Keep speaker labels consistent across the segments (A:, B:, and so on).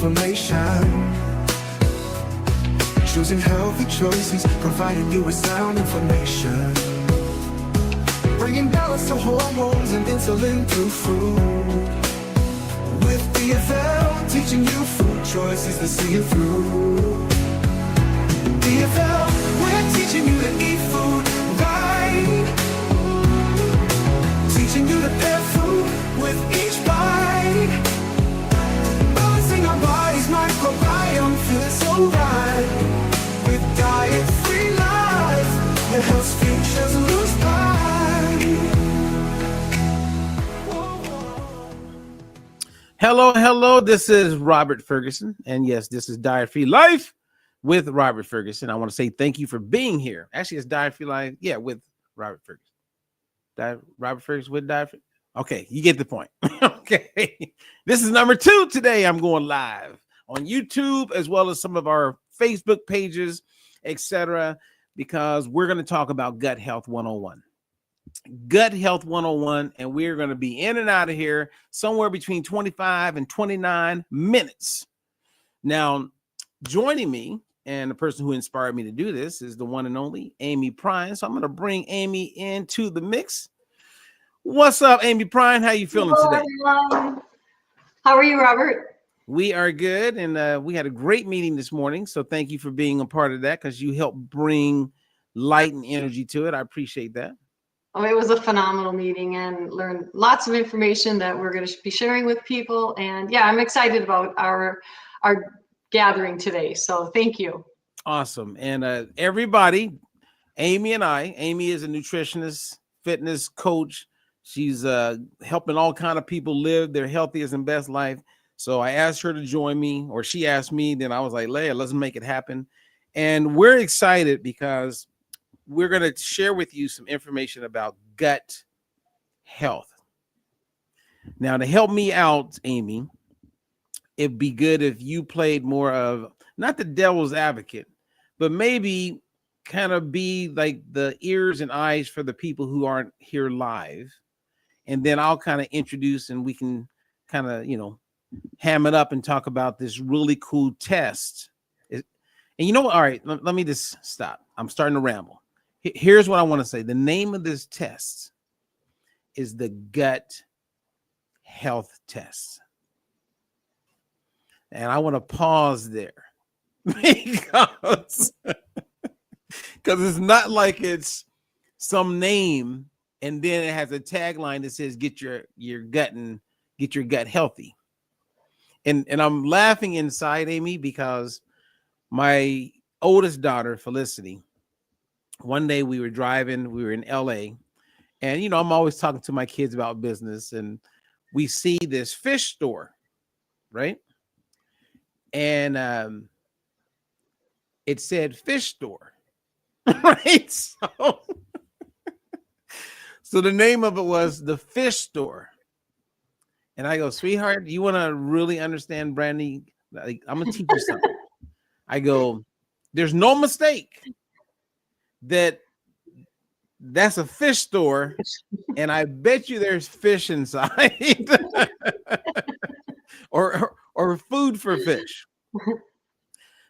A: information. Choosing healthy choices, providing you with sound information. Bringing balance to hormones and insulin through food. With DFL, teaching you food choices to see it through. DFL, we're teaching you to eat food right. Teaching you to pair food with each bite. Balancing our body's microbiome, feels so right. With diet-free life, the health futures lose
B: Hello. This is Robert Ferguson. And yes, this is Diet-Free Life with Robert Ferguson. I want to say thank you for being here. Actually, it's Diet-Free Life. Yeah, with Robert Ferguson. Robert Ferguson with Diet-Free. Okay, you get the point. Okay. This is number 2 today. I'm going live on YouTube as well as some of our Facebook pages, etc., because we're going to talk about Gut Health 101. Gut Health 101, and we're going to be in and out of here somewhere between 25 and 29 minutes. Now, joining me and the person who inspired me to do this is the one and only Amy Prine. So I'm going to bring Amy into the mix. What's up, Amy Prine? How you feeling today?
C: Everyone. How are you, Robert?
B: We are good, and we had a great meeting this morning. So thank you for being a part of that because you helped bring light and energy to it. I appreciate that.
C: Oh, it was a phenomenal meeting and learned lots of information that we're going to be sharing with people. And yeah, I'm excited about our gathering today. So thank you.
B: Awesome. And everybody, Amy is a nutritionist, fitness coach. She's helping all kind of people live their healthiest and best life. So I asked her to join me, or she asked me. Then I was like, Leah, let's make it happen. And we're excited because we're going to share with you some information about gut health. Now, to help me out, Amy, it'd be good if you played more of, not the devil's advocate, but maybe kind of be like the ears and eyes for the people who aren't here live. And then I'll kind of introduce, and we can kind of, ham it up and talk about this really cool test. And you know what? All right, let me just stop. I'm starting to ramble. Here's what I want to say. The name of this test is the gut health test. And I want to pause there because it's not like it's some name and then it has a tagline that says get your gut and get your gut healthy. And I'm laughing inside, Amy, because my oldest daughter, Felicity, one day we were driving, we were in LA, and I'm always talking to my kids about business, and we see this fish store, right? And it said fish store, right? So the name of it was the fish store. And I go, sweetheart, you want to really understand, Brandy? Like, I'm gonna teach you something. I go, there's no mistake that's a fish store, and I bet you there's fish inside, or food for fish.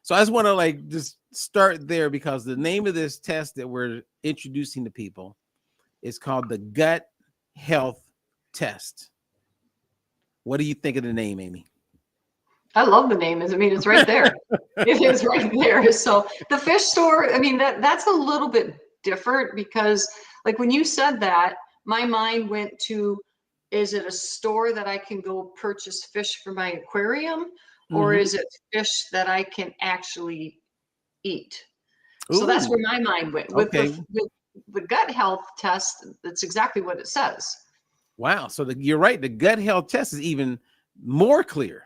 B: So I just want to just start there because the name of this test that we're introducing to people is called the Gut Health Test. What do you think of the name, Amy?
C: I love the name. It's right there. It is right there. So the fish store, that's a little bit different because when you said that, my mind went to, is it a store that I can go purchase fish for my aquarium, or is it fish that I can actually eat? Ooh. So that's where my mind went. With the gut health test, that's exactly what it says.
B: Wow. So you're right. The gut health test is even more clear.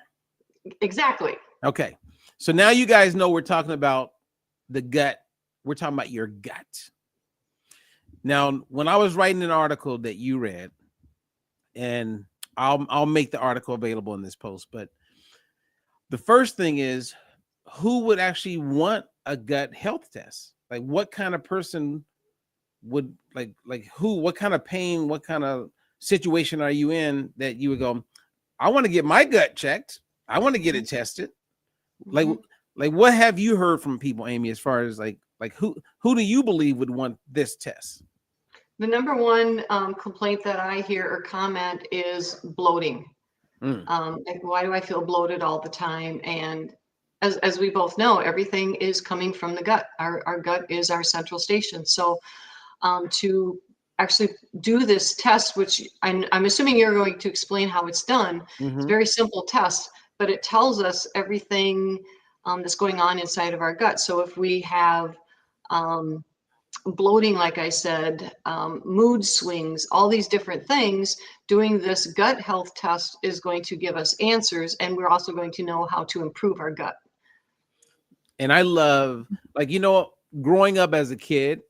C: Exactly.
B: Okay. So now you guys know we're talking about the gut. We're talking about your gut. Now, when I was writing an article that you read, and I'll make the article available in this post, but the first thing is, who would actually want a gut health test? Like, what kind of person would what kind of pain, what kind of situation are you in that you would go, I want to get my gut checked. I want to get it tested. Like, like what have you heard from people, Amy, as far as like who do you believe would want this test?
C: The number one complaint that I hear or comment is bloating. Like, why do I feel bloated all the time? And as we both know, everything is coming from the gut. Our gut is our central station. So to actually do this test, which I'm assuming you're going to explain how it's done. It's a very simple test, but it tells us everything that's going on inside of our gut. So if we have bloating, like I said, mood swings, all these different things, doing this gut health test is going to give us answers. And we're also going to know how to improve our gut.
B: And I love, like, growing up as a kid,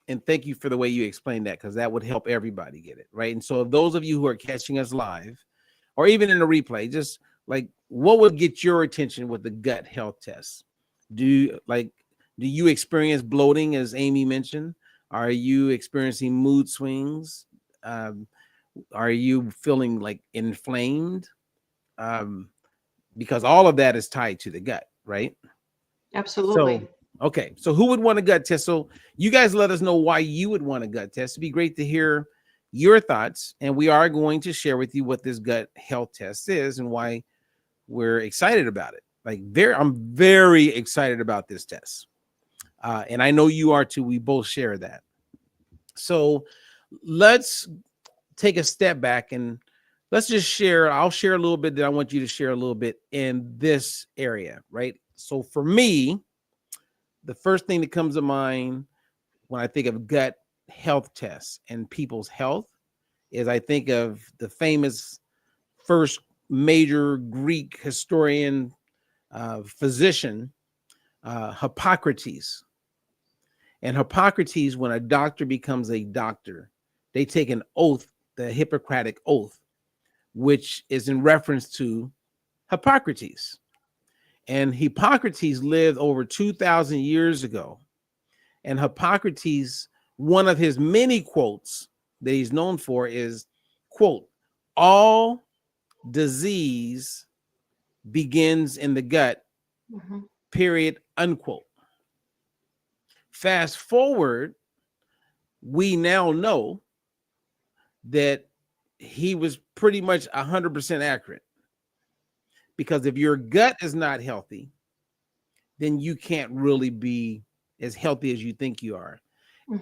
B: and thank you for the way you explained that, because that would help everybody get it, right? And so those of you who are catching us live, or even in a replay, just like, what would get your attention with the gut health test? Do you experience bloating, as Amy mentioned? Are you experiencing mood swings? Are you feeling like inflamed? Because all of that is tied to the gut, right?
C: Absolutely.
B: Okay, so who would want a gut test? So you guys let us know why you would want a gut test. It'd be great to hear your thoughts, and we are going to share with you what this gut health test is and why we're excited about it. I'm very excited about this test. And I know you are too. We both share that. So let's take a step back and let's just share. I'll share a little bit that I want you to share a little bit in this area, right? So for me, the first thing that comes to mind when I think of gut health tests and people's health is I think of the famous first major Greek historian, physician, Hippocrates. And Hippocrates, when a doctor becomes a doctor, they take an oath, the Hippocratic oath, which is in reference to Hippocrates. And Hippocrates lived over 2,000 years ago. And Hippocrates, one of his many quotes that he's known for is, quote, "All disease begins in the gut," period, unquote. Fast forward, we now know that he was pretty much 100% accurate. Because if your gut is not healthy, then you can't really be as healthy as you think you are.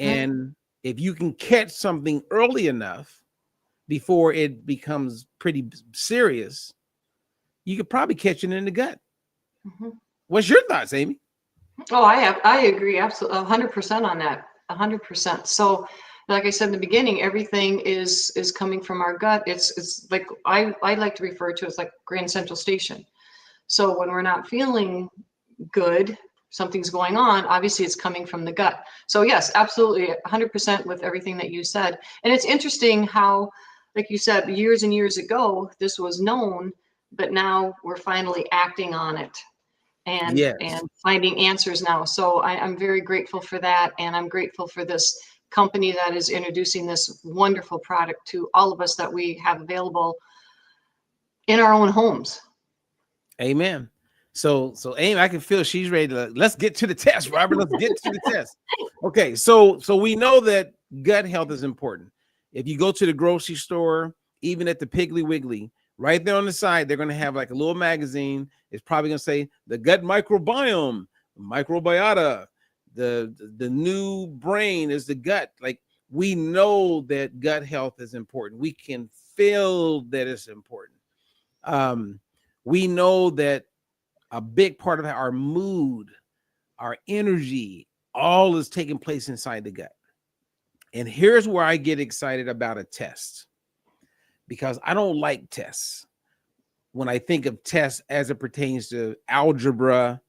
B: And if you can catch something early enough before it becomes pretty serious, you could probably catch it in the gut. What's your thoughts, Amy?
C: Oh, I agree. Absolutely. 100% on that. 100%. So like I said in the beginning, everything is coming from our gut. It's like, I like to refer to it as like Grand Central Station. So when we're not feeling good, something's going on, obviously it's coming from the gut. So yes, absolutely 100% with everything that you said. And it's interesting how, like you said, years and years ago, this was known, but now we're finally acting on it and finding answers now. So I'm very grateful for that. And I'm grateful for this company that is introducing this wonderful product to all of us that we have available in our own homes.
B: Amen. So Amy, I can feel she's ready to, let's get to the test, Robert. Let's get to the test. Okay, so we know that gut health is important. If you go to the grocery store, even at the Piggly Wiggly, right there on the side, they're going to have like a little magazine. It's probably going to say the gut microbiome, microbiota, the new brain is the gut. Like, we know that gut health is important. We can feel that it's important. We know that a big part of our mood, our energy, all is taking place inside the gut. And here's where I get excited about a test, because I don't like tests. When I think of tests as it pertains to algebra,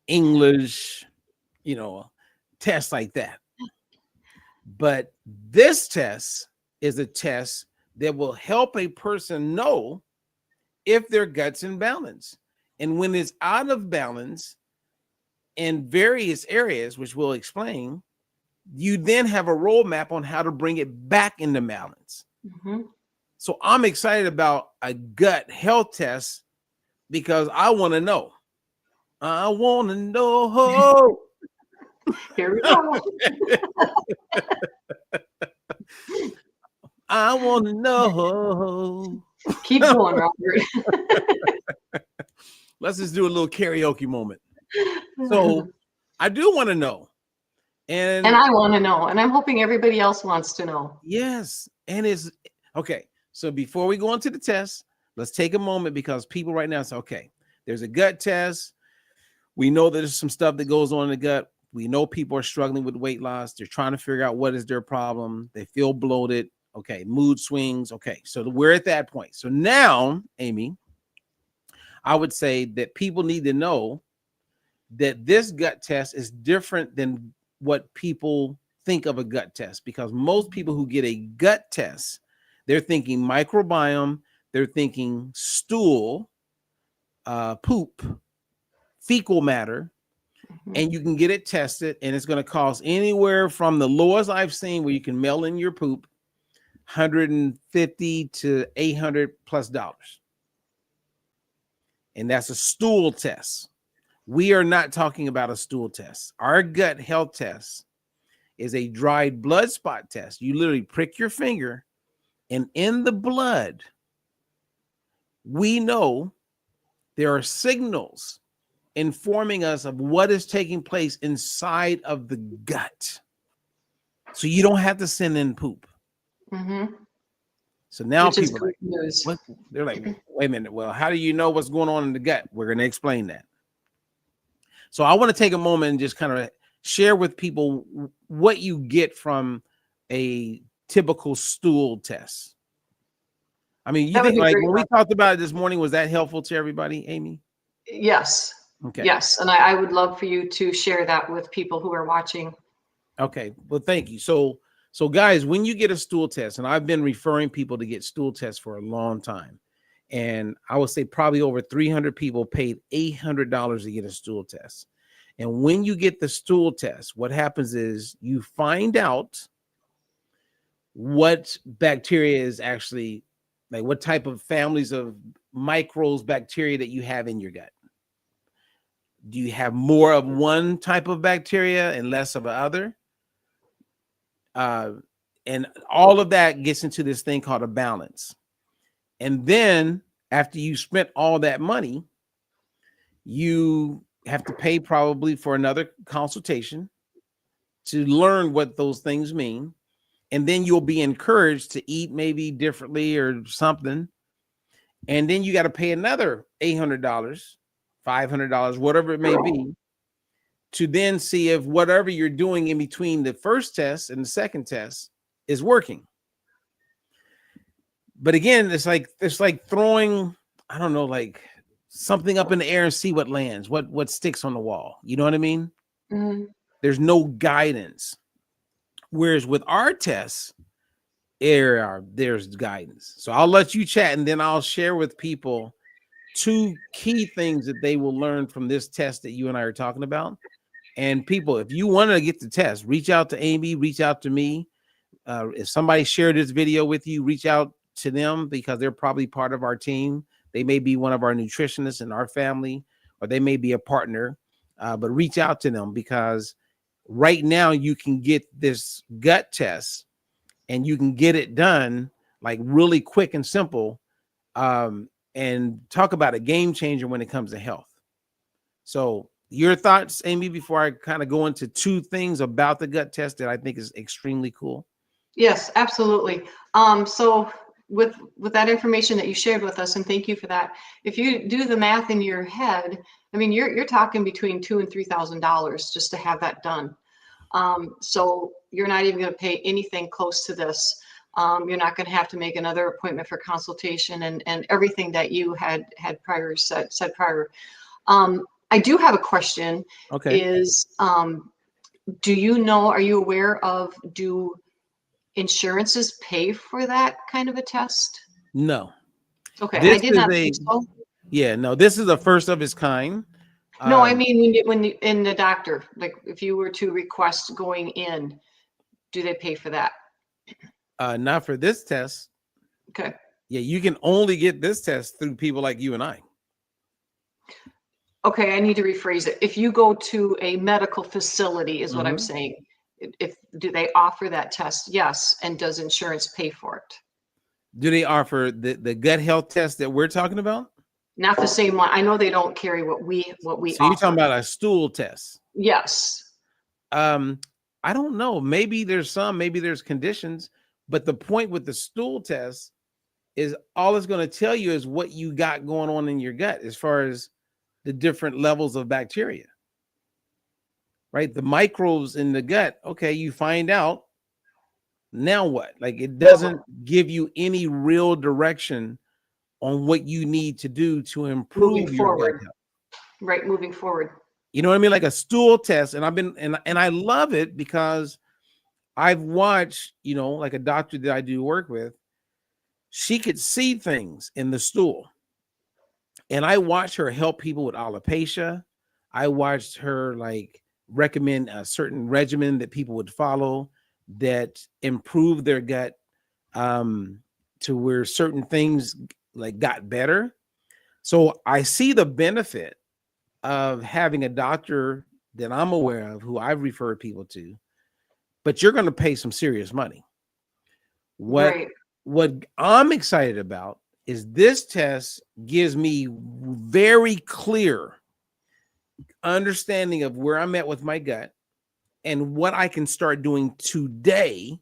B: English, tests like that. But this test is a test that will help a person know if their gut's in balance. And when it's out of balance in various areas, which we'll explain, you then have a roadmap on how to bring it back into balance. So I'm excited about a gut health test because I want to know. I want to know.
C: Here we go.
B: I want to know.
C: Keep going, Robert.
B: Let's just do a little karaoke moment. So I do want to know. And
C: I want to know. And I'm hoping everybody else wants to know.
B: yes. And it's okay. So before we go into the test, let's take a moment because people right now say, okay, there's a gut test. We know that there's some stuff that goes on in the gut. We know people are struggling with weight loss. They're trying to figure out what is their problem. They feel bloated. Okay. Mood swings. Okay. So we're at that point. So now, Amy, I would say that people need to know that this gut test is different than what people think of a gut test, because most people who get a gut test, they're thinking microbiome, they're thinking stool, poop, fecal matter, and you can get it tested, and it's going to cost anywhere from the lowest I've seen where you can mail in your poop, $150 to $800+. And that's a stool test. We are not talking about a stool test. Our gut health test is a dried blood spot test. You literally prick your finger, and in the blood, we know there are signals informing us of what is taking place inside of the gut. So you don't have to send in poop. So now
C: Which is
B: people
C: good news.
B: they're like, wait a minute. Well, how do you know what's going on in the gut? We're going to explain that. So I want to take a moment and just kind of share with people what you get from a typical stool test. I mean, you
C: That would
B: think
C: be
B: like
C: great,
B: when we
C: Rob.
B: talked about it this morning, was that helpful to everybody, Amy?
C: Yes.
B: Okay.
C: Yes. And I would love for you to share that with people who are watching.
B: Okay. Well, thank you. So guys, when you get a stool test, and I've been referring people to get stool tests for a long time, and I would say probably over 300 people paid $800 to get a stool test. And when you get the stool test, what happens is you find out what bacteria is actually, like what type of families of microbes, bacteria that you have in your gut. Do you have more of one type of bacteria and less of another? And all of that gets into this thing called a balance. And then after you spent all that money, you have to pay probably for another consultation to learn what those things mean. And then you'll be encouraged to eat maybe differently or something. And then you got to pay another $800, $500, whatever it may be, to then see if whatever you're doing in between the first test and the second test is working. But again, it's like throwing, I don't know, like something up in the air and see what lands, what sticks on the wall. You know what I mean? There's no guidance. Whereas with our tests, there's guidance. So I'll let you chat, and then I'll share with people 2 key things that they will learn from this test that you and I are talking about. And people, if you want to get the test, reach out to Amy, reach out to me. If somebody shared this video with you, reach out to them because they're probably part of our team. They may be one of our nutritionists in our family, or they may be a partner, but reach out to them because right now you can get this gut test and you can get it done like really quick and simple, and talk about a game changer when it comes to health. So your thoughts, Amy, before I kind of go into 2 things about the gut test that I think is extremely cool.
C: Yes, absolutely. So with that information that you shared with us, and thank you for that. If you do the math in your head, I mean, you're talking between $2,000 and $3,000 just to have that done. So you're not even going to pay anything close to this. You're not going to have to make another appointment for consultation and everything that you had prior said prior. I do have a question.
B: Okay.
C: Is do you know? Are you aware of? Do insurances pay for that kind of a test?
B: No.
C: Okay,
B: This
C: I did
B: is
C: not think so.
B: Yeah, no, this is the first of its kind.
C: No, I mean when you in the doctor, like if you were to request going in, do they pay for that?
B: Not for this test.
C: Okay.
B: Yeah, you can only get this test through people like you and I.
C: Okay, I need to rephrase it. If you go to a medical facility, is what I'm
B: Mhm.
C: saying. If do they offer that test? Yes. And does insurance pay for it?
B: Do they offer the gut health test that we're talking about?
C: Not the same one. I know they don't carry what we
B: So you're talking
C: offer.
B: about a stool test.
C: Yes.
B: Um, I don't know. Maybe there's some, maybe there's conditions, but the point with the stool test is all it's going to tell you is what you got going on in your gut as far as the different levels of bacteria, right? The microbes in the gut. Okay, you find out. Now what? Like it doesn't give you any real direction on what you need to do to
C: Moving
B: improve your gut
C: forward.
B: health.
C: Right. Moving forward.
B: You know what I mean? Like a stool test. And I've been and I love it because I've watched, you know, like a doctor that I do work with, she could see things in the stool. And I watched her help people with alopecia. I watched her like recommend a certain regimen that people would follow that improve their gut to where certain things like got better. So I see the benefit of having a doctor that I'm aware of who I've referred people to, but you're going to pay some serious money.
C: Right.
B: What I'm excited about is this test gives me very clear understanding of where I'm at with my gut and what I can start doing today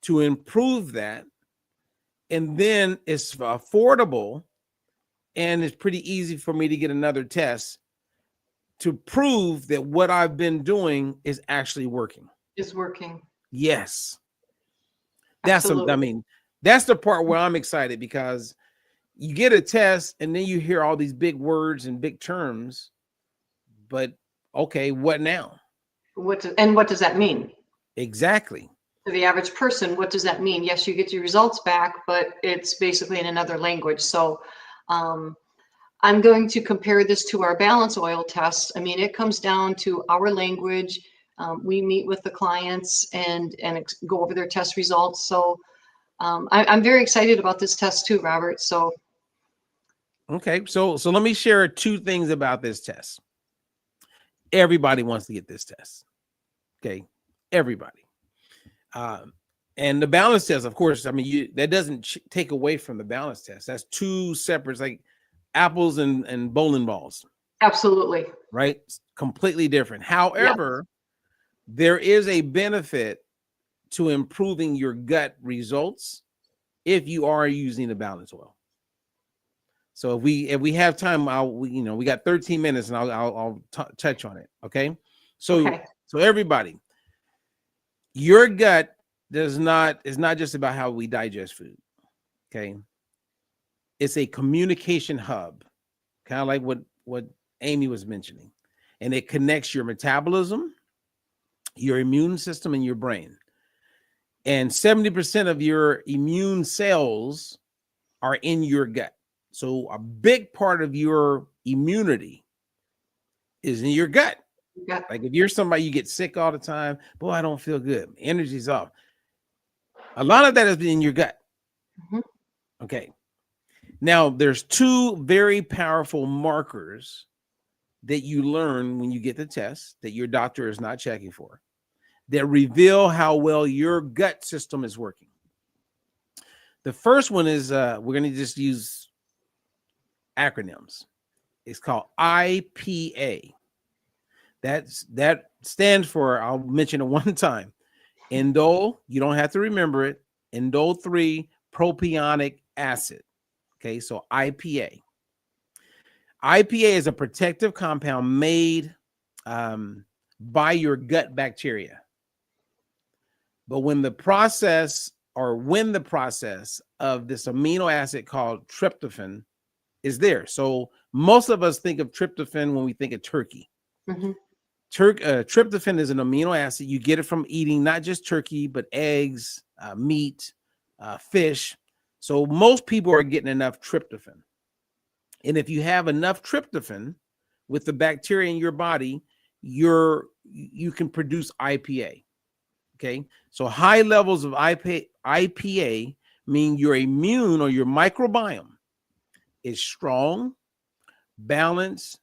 B: to improve that. And then it's affordable and it's pretty easy for me to get another test to prove that what I've been doing is actually working.
C: Is working.
B: Yes. That's
C: Absolutely.
B: I mean, that's the part where I'm excited because you get a test and then you hear all these big words and big terms, but okay, what now?
C: What does that mean?
B: Exactly.
C: To the average person, what does that mean? Yes, you get your results back, but it's basically in another language. So I'm going to compare this to our balance oil test. I mean, it comes down to our language. We meet with the clients and go over their test results. So I'm very excited about this test too, Robert. So
B: Okay, so let me share two things about this test. Everybody wants to get this test. Okay, everybody. And the balance test, of course, I mean, that doesn't take away from the balance test. That's two separate, like apples and bowling balls.
C: absolutely.
B: Right? It's completely different. However, there is a benefit to improving your gut results if you are using the balance oil. So if we have time, we got 13 minutes and I'll touch on it. Okay. So everybody, your gut is not just about how we digest food. Okay. It's a communication hub, kind of like what Amy was mentioning, and it connects your metabolism, your immune system, and your brain. And 70% of your immune cells are in your gut. So a big part of your immunity is in your gut.
C: Yeah.
B: Like if you're somebody, you get sick all the time, boy, I don't feel good. Energy's off. A lot of that is in your gut.
C: Mm-hmm.
B: Okay. Now there's two very powerful markers that you learn when you get the test that your doctor is not checking for that reveal how well your gut system is working. The first one is we're going to just use acronyms. It's called IPA. That stands for, I'll mention it one time, indole, you don't have to remember it, indole 3 propionic acid. Okay, so IPA. IPA is a protective compound made by your gut bacteria. But when the process of this amino acid called tryptophan is there. So most of us think of tryptophan when we think of turkey.
C: Mm-hmm.
B: Tryptophan is an amino acid. You get it from eating not just turkey, but eggs, meat, fish. So most people are getting enough tryptophan. And if you have enough tryptophan with the bacteria in your body, you can produce IPA. Okay, so high levels of IPA mean your immune or your microbiome is strong, balanced,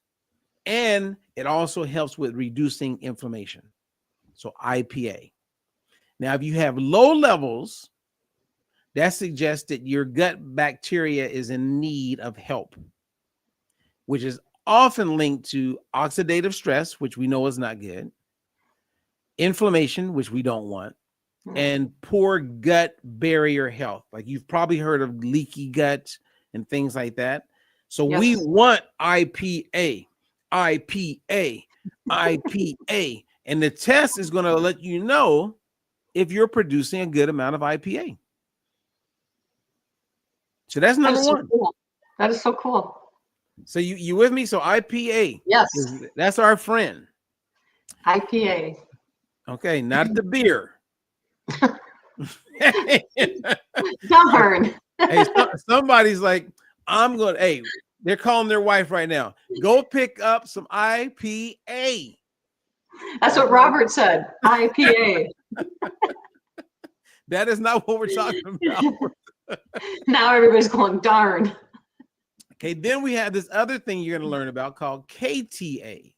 B: And it also helps with reducing inflammation. So IPA. Now, if you have low levels, that suggests that your gut bacteria is in need of help, which is often linked to oxidative stress, which we know is not good, inflammation, which we don't want, and poor gut barrier health. Like you've probably heard of leaky gut and things like that. So we want IPA, IPA, IPA. And the test is going to let you know if you're producing a good amount of IPA. So that's number one.
C: Cool. That is so cool.
B: So you with me? So IPA.
C: Yes.
B: That's our friend.
C: IPA.
B: Okay, not the beer.
C: Darn.
B: Hey, somebody's like, hey, they're calling their wife right now. Go pick up some IPA.
C: That's what Robert said. IPA.
B: That is not what we're talking about.
C: Now everybody's going, darn.
B: Okay, then we have this other thing you're going to learn about called KTA.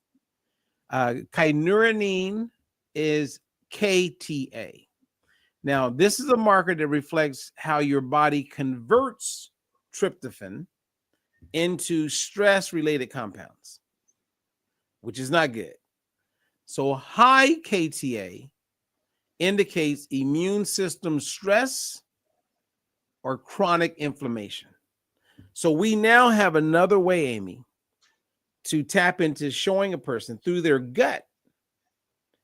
B: Kynurenine is KTA. Now, this is a marker that reflects how your body converts tryptophan into stress-related compounds, which is not good. So high KTA indicates immune system stress or chronic inflammation. So we now have another way, Amy, to tap into showing a person through their gut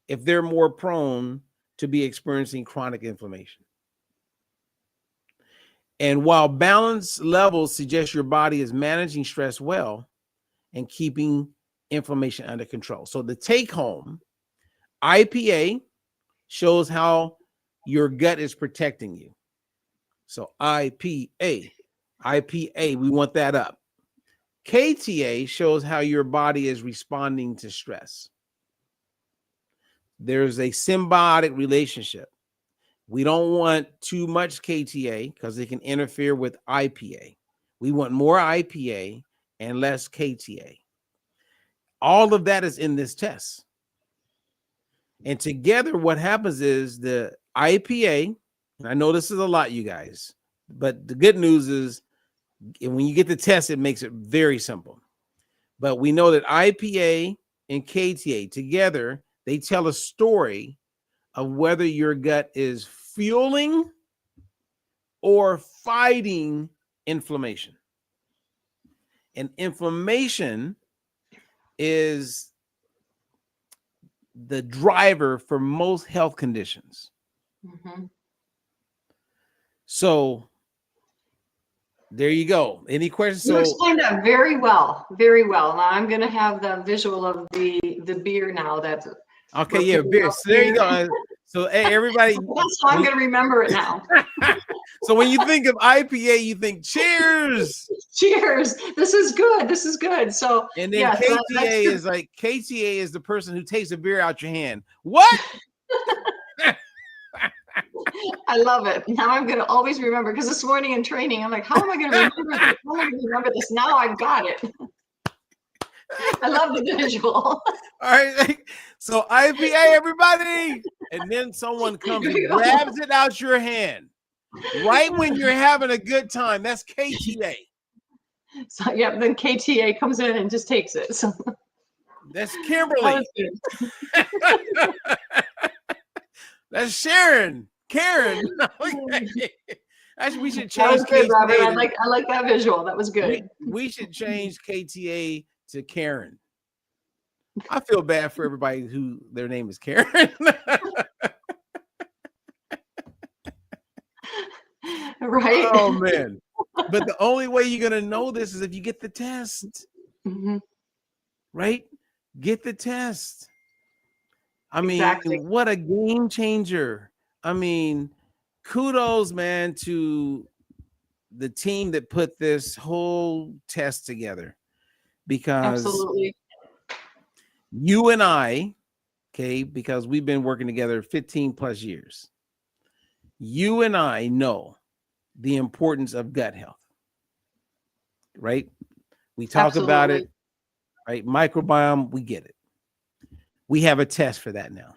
B: if they're more prone to be experiencing chronic inflammation. And while balance levels suggest your body is managing stress well and keeping inflammation under control. So the take home, IPA shows how your gut is protecting you. So IPA, we want that up. KTA shows how your body is responding to stress. There's a symbiotic relationship. We don't want too much KTA because it can interfere with IPA. We want more IPA and less KTA. All of that is in this test. And together, what happens is the IPA, and I know this is a lot, you guys, but the good news is when you get the test, it makes it very simple. But we know that IPA and KTA together, they tell a story of whether your gut is fueling or fighting inflammation. And inflammation is the driver for most health conditions.
C: Mm-hmm.
B: So there you go. Any questions?
C: You explained that very well, very well. Now I'm going to have the visual of the beer now. That's
B: okay. Yeah, beer. So there you go. So hey, everybody.
C: That's how I'm going to remember it now.
B: So when you think of IPA, you think cheers.
C: Cheers. This is good. This is good. So
B: and then yeah, KTA is like KTA is the person who takes a beer out your hand. What?
C: I love it. Now I'm going to always remember, because this morning in training, I'm like, how am I going to remember this? How am I going to remember this? Now I've got it. I love the visual. All
B: right. So IPA, everybody. And then someone comes and grabs it out your hand right when you're having a good time. That's KTA.
C: So, yeah, then KTA comes in and just takes it. So
B: that's Kimberly. That's Sharon. Karen. Okay. Actually, we should change.
C: That was good, Robert. I like that visual. That was good.
B: We should change KTA to Karen. I feel bad for everybody who their name is Karen.
C: Right.
B: Oh man. But the only way you're gonna know this is if you get the test.
C: Mm-hmm.
B: Right? Get the test. I mean,
C: exactly.
B: What a game changer. I mean, kudos, man, to the team that put this whole test together, because
C: absolutely,
B: you and I, okay, because we've been working together 15 plus years, you and I know the importance of gut health, right? We talk about it right? Microbiome, we get it. We have a test for that now.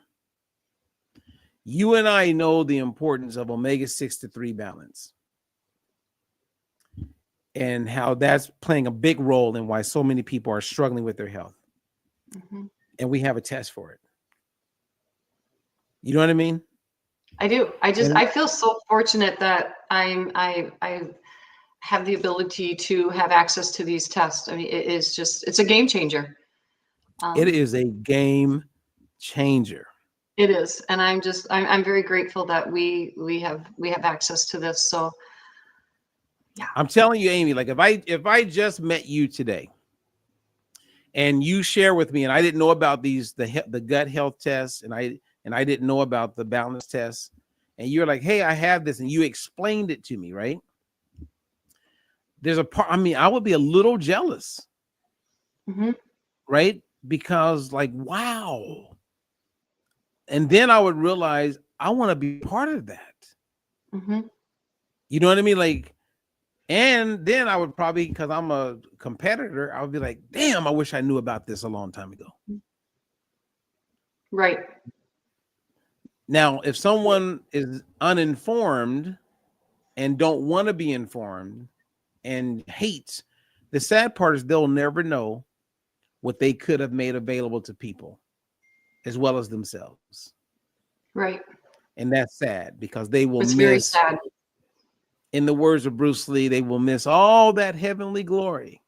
B: You and I know the importance of omega-6 to 3 balance and how that's playing a big role in why so many people are struggling with their health. And we have a test for it. You know what I mean?
C: I do. I feel so fortunate that I have the ability to have access to these tests. I mean, it's a game changer.
B: It is a game changer.
C: It is, and I'm very grateful that we have access to this. So, yeah,
B: I'm telling you, Amy, like if I just met you today, and you share with me, and I didn't know about the gut health tests, and I didn't know about the balance tests, and you're like, hey, I have this, and you explained it to me, right? There's a part. I mean, I would be a little jealous, right? Because like, wow. And then I would realize I want to be part of that. You know what I mean? Like, and then I would probably, because I'm a competitor, I would be like, damn, I wish I knew about this a long time ago.
C: Right.
B: Now, if someone is uninformed and don't want to be informed and hates, the sad part is they'll never know what they could have made available to people as well as themselves.
C: Right.
B: And that's sad because they will
C: It's very
B: miss,
C: sad.
B: in the words of Bruce Lee, they will miss all that heavenly glory.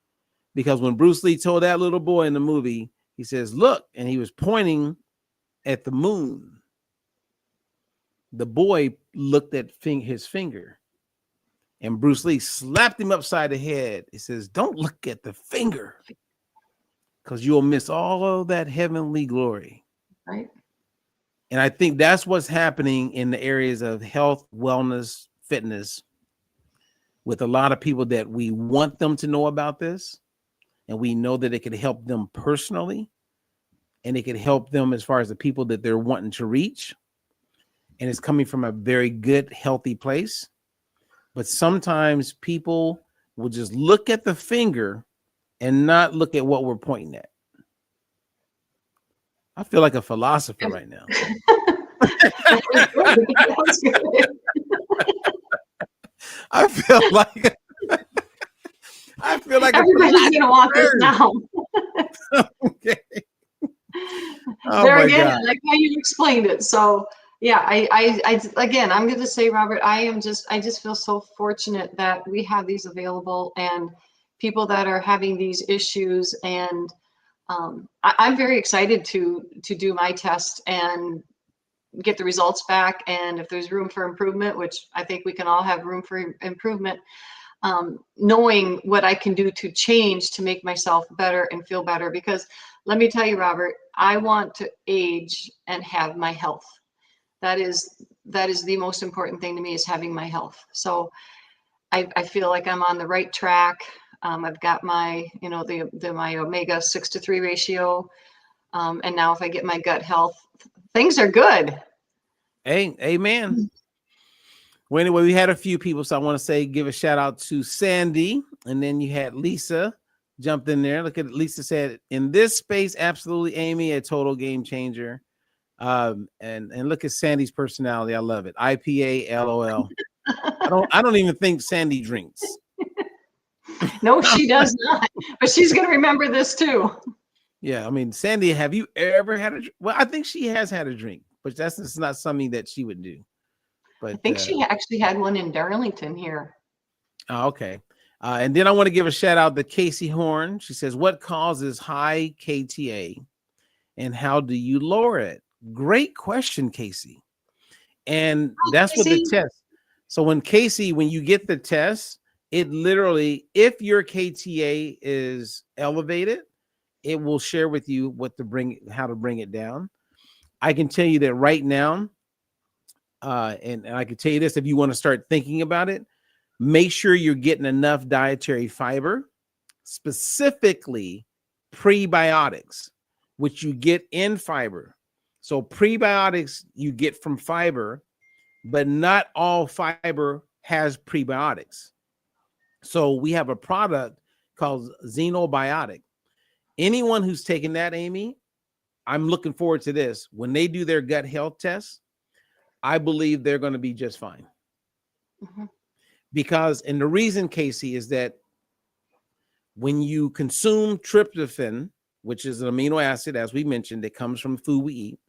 B: Because when Bruce Lee told that little boy in the movie, he says, look, and he was pointing at the moon. The boy looked at his finger, and Bruce Lee slapped him upside the head. He says, don't look at the finger because you'll miss all of that heavenly glory.
C: Right.
B: And I think that's what's happening in the areas of health, wellness, fitness with a lot of people, that we want them to know about this, and we know that it could help them personally, and it could help them as far as the people that they're wanting to reach. And it's coming from a very good, healthy place. But sometimes people will just look at the finger and not look at what we're pointing at. I feel like a philosopher right now. I feel like
C: everybody's gonna want this now.
B: Okay. Oh
C: there
B: my
C: again,
B: God.
C: I like how you explained it. So yeah, I again, I'm going to say, Robert, I just feel so fortunate that we have these available, and people that are having these issues. And I'm very excited to do my test and get the results back. And if there's room for improvement, which I think we can all have room for improvement, knowing what I can do to change to make myself better and feel better. Because let me tell you, Robert, I want to age and have my health. That is the most important thing to me, is having my health. So I feel like I'm on the right track. I've got my, my omega-6 to 3 ratio. And now if I get my gut health, things are good.
B: Hey, amen. Well, anyway, we had a few people, so I want to give a shout out to Sandy, and then you had Lisa jumped in there. Look at Lisa said, in this space, absolutely, Amy, a total game changer. And look at Sandy's personality. I love it. IPA, LOL. I don't even think Sandy drinks.
C: No, she does not. But she's going to remember this too.
B: Yeah, I mean, Sandy, have you ever had a? Well, I think she has had a drink, but that's not something that she would do. But
C: I think she actually had one in Darlington here.
B: Oh, okay. And then I want to give a shout out to Casey Horn. She says, what causes high KTA and how do you lower it? Great question, Casey. And that's what the test. So when you get the test, it literally, if your KTA is elevated, it will share with you how to bring it down. I can tell you that right now, and I can tell you this, if you want to start thinking about it, make sure you're getting enough dietary fiber, specifically prebiotics, which you get in fiber. So prebiotics you get from fiber, but not all fiber has prebiotics. So we have a product called Zinzino. anyone who's taken that, Amy, I'm looking forward to this. When they do their gut health test, I believe they're going to be just fine.
C: Mm-hmm.
B: Because, and the reason, Casey, is that when you consume tryptophan, which is an amino acid, as we mentioned, that comes from food we eat,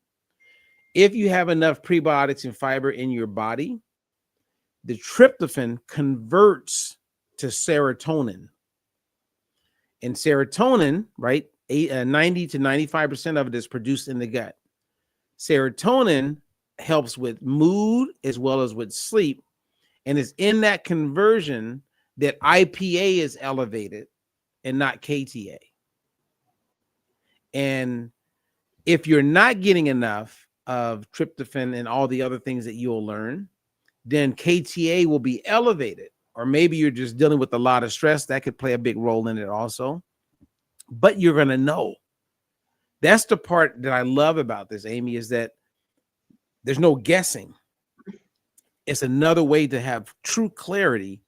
B: if you have enough prebiotics and fiber in your body, the tryptophan converts to serotonin. And serotonin, right, 90 to 95% of it is produced in the gut. Serotonin helps with mood as well as with sleep. And it's in that conversion that IPA is elevated and not KTA. And if you're not getting enough of tryptophan and all the other things that you'll learn, then KTA will be elevated. Or maybe you're just dealing with a lot of stress. That could play a big role in it also. But you're going to know. That's the part that I love about this, Amy, is that there's no guessing. It's another way to have true clarity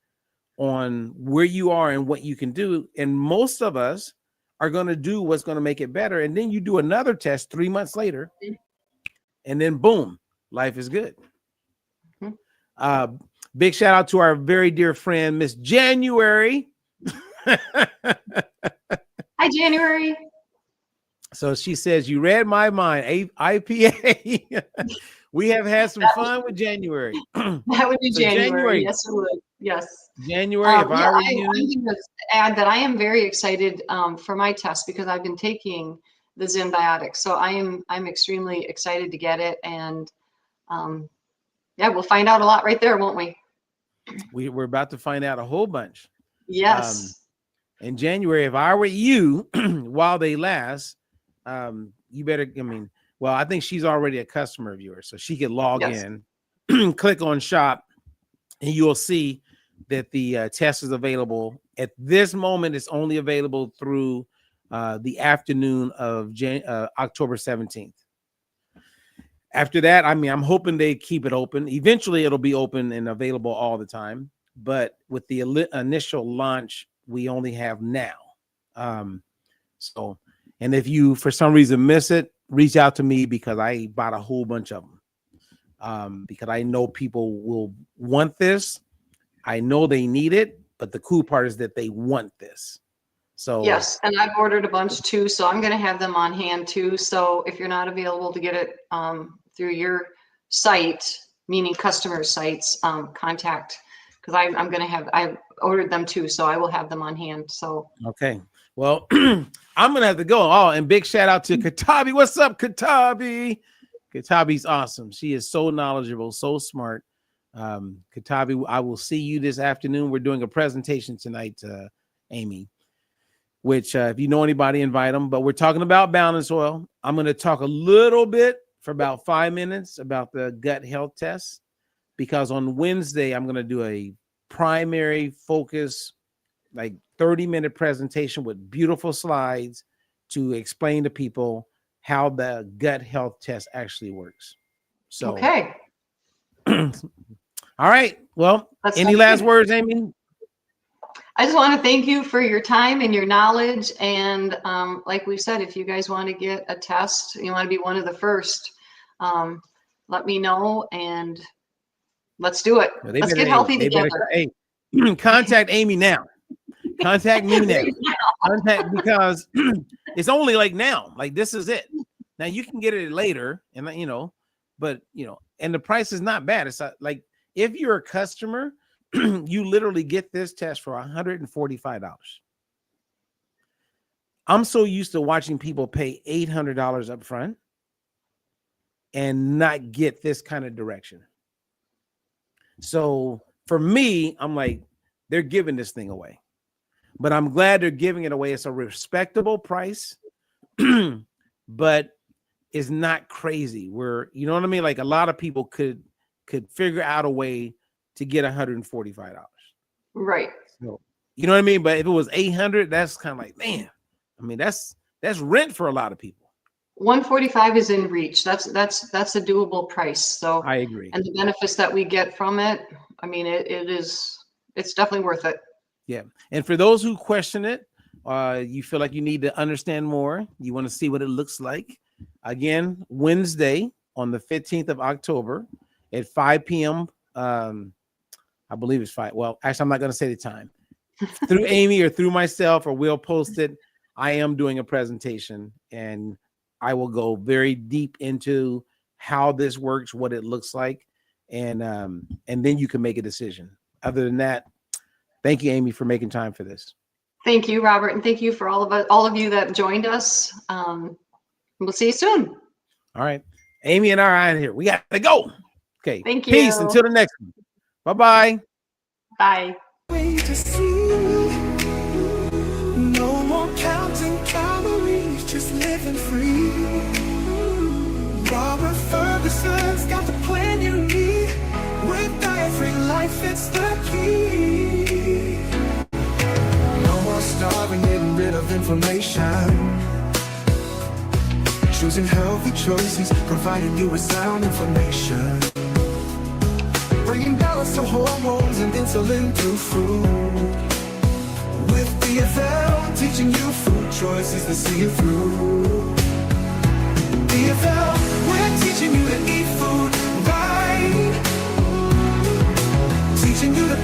B: on where you are and what you can do. And most of us are going to do what's going to make it better. And then you do another test 3 months later, and then boom, life is good. Big shout out to our very dear friend, Miss January.
C: Hi, January.
B: So she says, you read my mind, IPA. We have had some fun with January.
C: That would be so January. Yes, it would. Yes.
B: January, if I were you.
C: I'm going to add that I am very excited for my test because I've been taking the Zinbiotics. So I'm extremely excited to get it. And yeah, we'll find out a lot right there, won't we?
B: We're about to find out a whole bunch.
C: Yes.
B: In January, if I were you, while they last, you better, well, I think she's already a customer of yours, so she can log in, click on shop, and you'll see that the test is available. At this moment, it's only available through the afternoon of October 17th. After that, I'm hoping they keep it open. Eventually, it'll be open and available all the time. But with the initial launch, we only have now. And if you, for some reason, miss it, reach out to me because I bought a whole bunch of them. Because I know people will want this. I know they need it, but the cool part is that they want this. So
C: yes, and I've ordered a bunch too, so I'm going to have them on hand too. So if you're not available to get it through your site, meaning customer sites, contact, because I'm going to have, I've ordered them too, so I will have them on hand. So
B: okay, well, I'm going to have to go. Oh, and big shout out to Katabi. What's up, Katabi? Katabi's awesome. She is so knowledgeable, so smart. Katabi, I will see you this afternoon. We're doing a presentation tonight, Amy, which if you know anybody, invite them. But we're talking about balance oil. I'm going to talk a little bit for about 5 minutes about the gut health test, because on Wednesday, I'm going to do a primary focus, like 30-minute presentation with beautiful slides to explain to people how the gut health test actually works. So,
C: okay.
B: All right. Well, any last words, Amy?
C: I just want to thank you for your time and your knowledge. And like we said, if you guys want to get a test, you want to be one of the first, let me know and let's do it.
B: Well,
C: let's get healthy together.
B: Contact Amy now. Contact me now. Contact, because it's only like now. Like this is it. Now you can get it later, and but and the price is not bad. It's like if you're a customer, you literally get this test for $145. I'm so used to watching people pay $800 up front and not get this kind of direction. So for me, I'm like, they're giving this thing away, but I'm glad they're giving it away. It's a respectable price, but it's not crazy. Where, you know what I mean? Like a lot of people could figure out a way to get $145.
C: Right.
B: So, you know what I mean? But if it was $800, that's kind of like, man, that's rent for a lot of people.
C: 145 is in reach. That's a doable price. So
B: I agree.
C: And the benefits that we get from it, it's definitely worth it.
B: Yeah. And for those who question it, you feel like you need to understand more, you want to see what it looks like, again, Wednesday on the 15th of October at 5 p.m. I believe it's 5. Well, actually, I'm not going to say the time. Through Amy or through myself, or we'll post it. I am doing a presentation, and I will go very deep into how this works, what it looks like, and then you can make a decision. Other than that, thank you, Amy, for making time for this.
C: Thank you, Robert, and thank you for all of you that joined us. We'll see you soon.
B: All right, Amy and I are out of here. We got to go. Okay.
C: Thank you.
B: Peace until the next one. Bye-bye.
C: Bye.
A: Way to see. No more counting calories, just living free. Robert Ferguson's got the plan you need. With diet-free life, it's the key. No more starving, getting rid of inflammation. Choosing healthy choices, providing you with sound information. Bringing balance to hormones and insulin through food. With DFL, teaching you food choices to see you through. DFL, we're teaching you to eat food right. Teaching you to